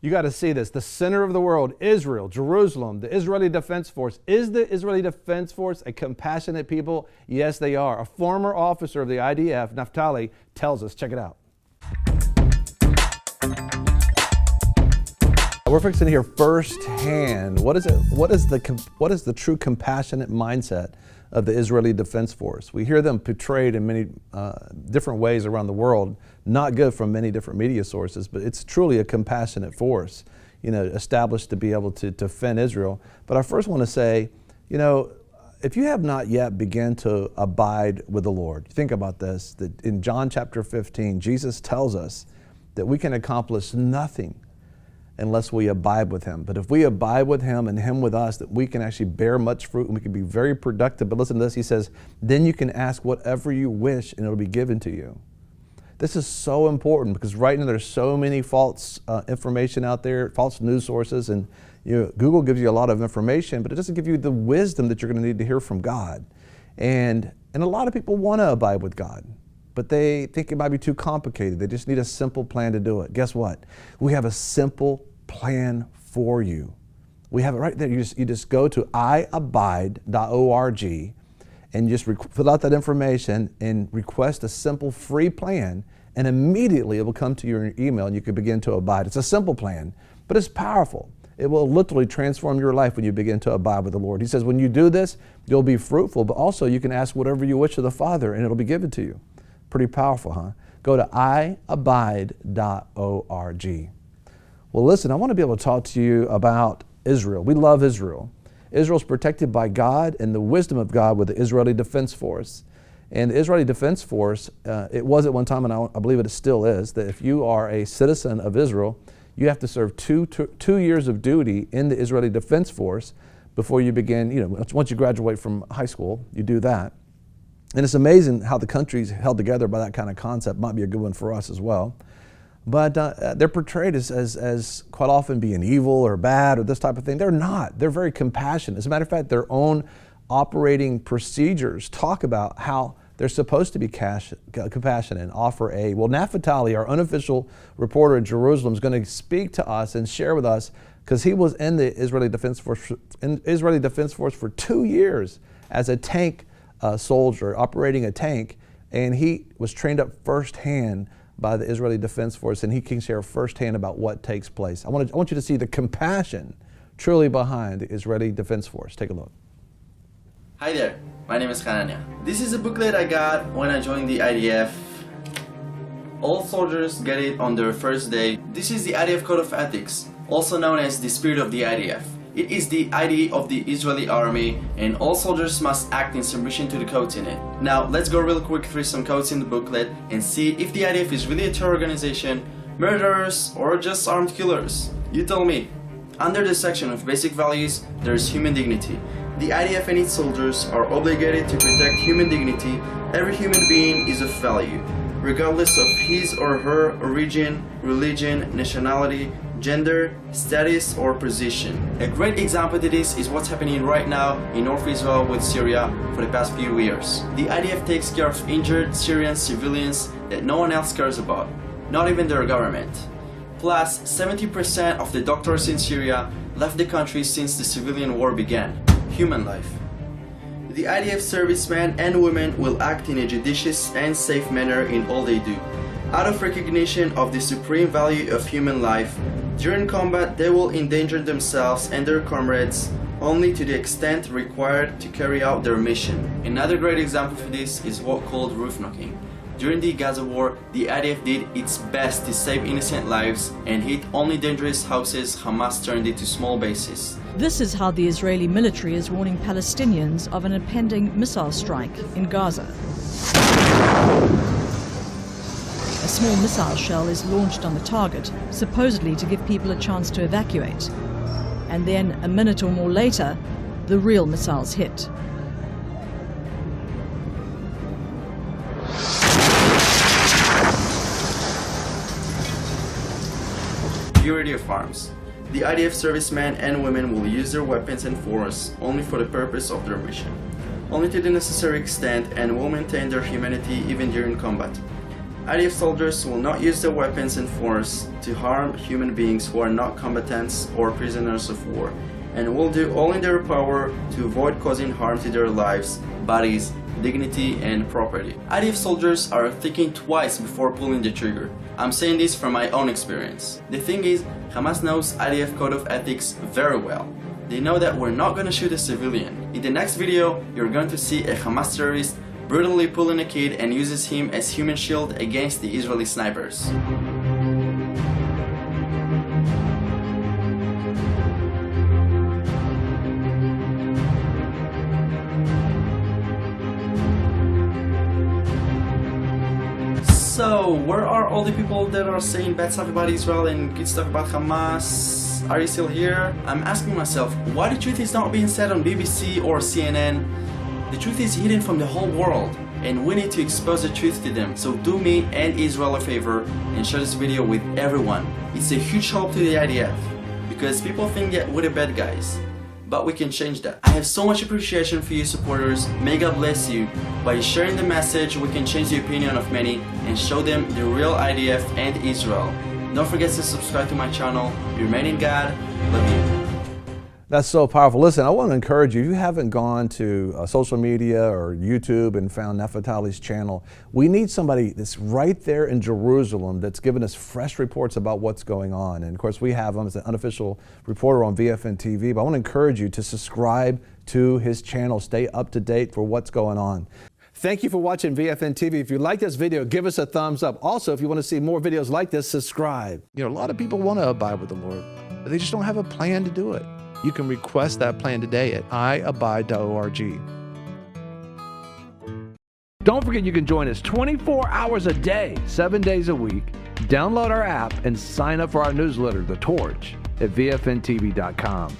You got to see this. The center of the world, Israel, Jerusalem, the Israeli Defense Force. Is the Israeli Defense Force a compassionate people? Yes, they are. A former officer of the IDF, Naftali, tells us. Check it out. We're fixing to hear firsthand what is the true compassionate mindset of the Israeli Defense Force. We hear them portrayed in many different ways around the world, not good from many different media sources, but it's truly a compassionate force, established to be able to defend Israel. But I first want to say, if you have not yet begun to abide with the Lord, think about this, that in John chapter 15, Jesus tells us that we can accomplish nothing unless we abide with him. But if we abide with him and him with us, that we can actually bear much fruit and we can be very productive. But listen to this, he says, then you can ask whatever you wish and it'll be given to you. This is so important because right now there's so many false information out there, false news sources, and Google gives you a lot of information, but it doesn't give you the wisdom that you're going to need to hear from God. And a lot of people want to abide with God, but they think it might be too complicated. They just need a simple plan to do it. Guess what? We have a simple plan for you. We have it right there. You just go to iabide.org and just fill out that information and request a simple free plan, and immediately it will come to your email and you can begin to abide. It's a simple plan, but it's powerful. It will literally transform your life when you begin to abide with the Lord. He says when you do this, you'll be fruitful, but also you can ask whatever you wish of the Father and it'll be given to you. Pretty powerful, huh? Go to iabide.org. Well, listen, I want to be able to talk to you about Israel. We love Israel. Israel's protected by God and the wisdom of God with the Israeli Defense Force. And the Israeli Defense Force, it was at one time, and I believe it still is, that if you are a citizen of Israel, you have to serve two years of duty in the Israeli Defense Force before you begin, once you graduate from high school, you do that. And it's amazing how the country's held together by that kind of concept. Might be a good one for us as well. But they're portrayed as quite often being evil or bad or this type of thing. They're not. They're very compassionate. As a matter of fact, their own operating procedures talk about how they're supposed to be compassionate and offer aid. Well, Naftali, our unofficial reporter in Jerusalem, is going to speak to us and share with us, because he was in the Israeli Defense Force for 2 years as a tank soldier operating a tank, and he was trained up firsthand by the Israeli Defense Force, and he can share firsthand about what takes place. I want you to see the compassion truly behind the Israeli Defense Force. Take a look. Hi there, my name is Hananya. This is a booklet I got when I joined the IDF. All soldiers get it on their first day. This is the IDF Code of Ethics, also known as the Spirit of the IDF. It is the ID of the Israeli army, and all soldiers must act in submission to the codes in it. Now, let's go real quick through some codes in the booklet and see if the IDF is really a terror organization, murderers, or just armed killers. You tell me. Under the section of basic values, there is human dignity. The IDF and its soldiers are obligated to protect human dignity. Every human being is of value, regardless of his or her origin, religion, nationality, gender, status, or position. A great example to this is what's happening right now in North Israel with Syria for the past few years. The IDF takes care of injured Syrian civilians that no one else cares about, not even their government. Plus, 70% of the doctors in Syria left the country since the civilian war began. Human life. The IDF servicemen and women will act in a judicious and safe manner in all they do, out of recognition of the supreme value of human life. During combat, they will endanger themselves and their comrades only to the extent required to carry out their mission. Another great example for this is what called roof knocking. During the Gaza war, the IDF did its best to save innocent lives and hit only dangerous houses Hamas turned into small bases. This is how the Israeli military is warning Palestinians of an impending missile strike in Gaza. A small missile shell is launched on the target, supposedly to give people a chance to evacuate. And then, a minute or more later, the real missiles hit. Purity of arms. The IDF servicemen and women will use their weapons and force only for the purpose of their mission, only to the necessary extent, and will maintain their humanity even during combat. IDF soldiers will not use their weapons and force to harm human beings who are not combatants or prisoners of war, and will do all in their power to avoid causing harm to their lives, bodies, dignity, and property. IDF soldiers are thinking twice before pulling the trigger. I'm saying this from my own experience. The thing is, Hamas knows IDF code of ethics very well. They know that we're not gonna shoot a civilian. In the next video, you're going to see a Hamas terrorist brutally pulling a kid and uses him as human shield against the Israeli snipers. So, where are all the people that are saying bad stuff about Israel and good stuff about Hamas? Are you still here? I'm asking myself, why the truth is not being said on BBC or CNN? The truth is hidden from the whole world, and we need to expose the truth to them. So do me and Israel a favor and share this video with everyone. It's a huge help to the IDF, because people think that we're the bad guys. But we can change that. I have so much appreciation for you supporters. May God bless you. By sharing the message, we can change the opinion of many and show them the real IDF and Israel. Don't forget to subscribe to my channel. Remain in God. Love you. That's so powerful. Listen, I want to encourage you, if you haven't gone to social media or YouTube and found Naftali's channel, we need somebody that's right there in Jerusalem that's giving us fresh reports about what's going on. And of course, we have him as an unofficial reporter on VFN TV, but I want to encourage you to subscribe to his channel. Stay up to date for what's going on. Thank you for watching VFN TV. If you like this video, give us a thumbs up. Also, if you want to see more videos like this, subscribe. You know, a lot of people want to abide with the Lord, but they just don't have a plan to do it. You can request that plan today at iabide.org. Don't forget you can join us 24 hours a day, 7 days a week. Download our app and sign up for our newsletter, The Torch, at vfntv.com.